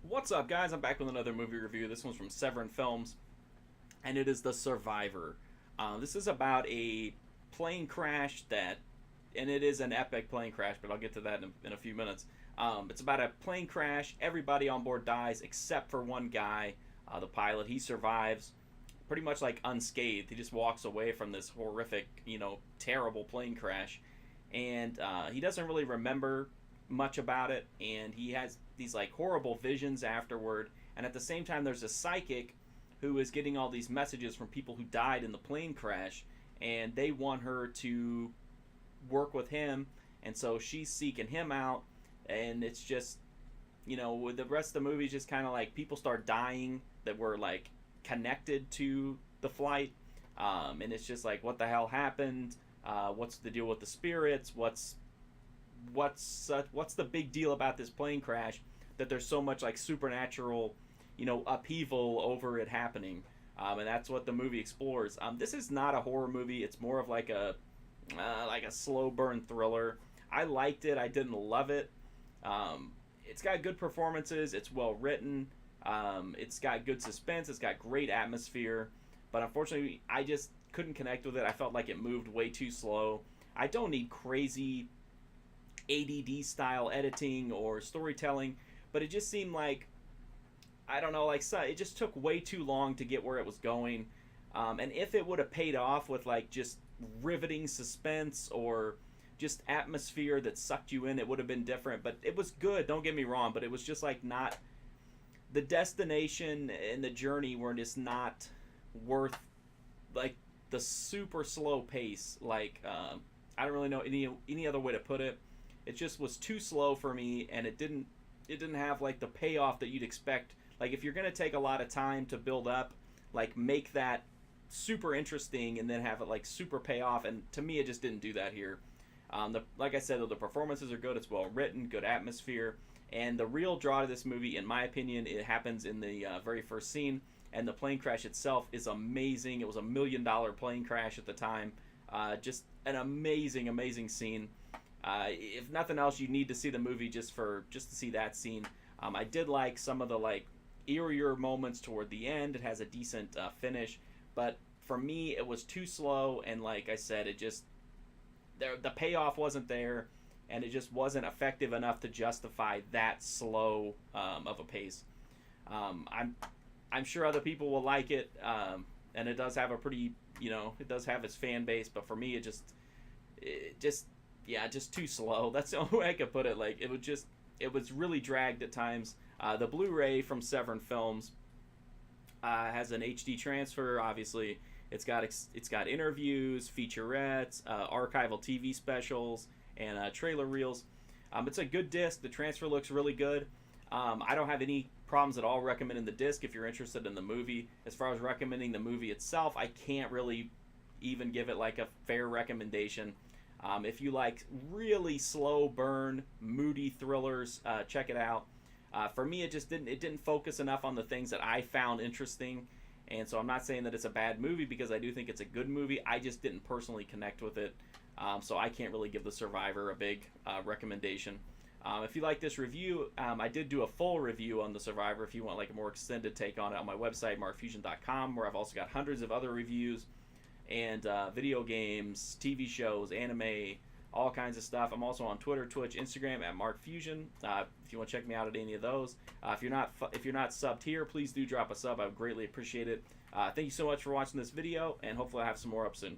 What's up, guys? I'm back with another movie review. This one's from Severin Films, and it is The Survivor. This is about a plane crash and it is an epic plane crash, but I'll get to that in a few minutes. It's about a plane crash. Everybody on board dies except for one guy, the pilot. He survives pretty much like unscathed. He just walks away from this horrific, terrible plane crash, and he doesn't really remember much about it, and he has these like horrible visions afterward. And at the same time, there's a psychic who is getting all these messages from people who died in the plane crash, and they want her to work with him, and so she's seeking him out. And it's just, with the rest of the movie, just kind of like people start dying that were like connected to the flight, and it's just like, what the hell happened? What's the deal with the spirits? What's the big deal about this plane crash that there's so much like supernatural, upheaval over it happening? And that's what the movie explores. This is not a horror movie. It's more of like a slow burn thriller. I liked it. I didn't love it. It's got good performances. It's well written. It's got good suspense. It's got great atmosphere. But unfortunately, I just couldn't connect with it. I felt like it moved way too slow. I don't need crazy ADD style editing or storytelling, but it just seemed like, I don't know, like it just took way too long to get where it was going. And if it would have paid off with like just riveting suspense or just atmosphere that sucked you in, it would have been different. But it was good, don't get me wrong, but it was just like not, the destination and the journey were just not worth like the super slow pace. Like I don't really know any other way to put it. It just was too slow for me, and it didn't have like the payoff that you'd expect. Like if you're gonna take a lot of time to build up, like make that super interesting and then have it like super pay off. And to me, it just didn't do that here. Like I said, the performances are good. It's well written, good atmosphere, and the real draw to this movie, in my opinion, it happens in the very first scene. And the plane crash itself is amazing. It was $1 million plane crash at the time. Just an amazing scene. If nothing else, you need to see the movie just to see that scene. I did like some of the like eerier moments toward the end. It has a decent finish, but for me, it was too slow. And like I said, the payoff wasn't there, and it just wasn't effective enough to justify that slow of a pace. I'm sure other people will like it, and it does have a pretty, it does have its fan base. But for me, just too slow. That's the only way I could put it. Like it was really dragged at times. The Blu-ray from Severin Films has an HD transfer. Obviously, it's got interviews, featurettes, archival TV specials, and trailer reels. It's a good disc. The transfer looks really good. I don't have any problems at all recommending the disc if you're interested in the movie. As far as recommending the movie itself, I can't really even give it like a fair recommendation. If you like really slow burn, moody thrillers, check it out. For me, it didn't focus enough on the things that I found interesting, and so I'm not saying that it's a bad movie, because I do think it's a good movie. I just didn't personally connect with it, so I can't really give The Survivor a big recommendation. If you like this review, I did do a full review on The Survivor. If you want like a more extended take on it, on my website, markfusion.com, where I've also got hundreds of other reviews and video games, TV shows, anime, all kinds of stuff. I'm also on Twitter, Twitch, Instagram at markfusion. If you want to check me out at any of those. If you're not subbed here, please do drop a sub. I would greatly appreciate it. Thank you so much for watching this video, and hopefully I have some more up soon.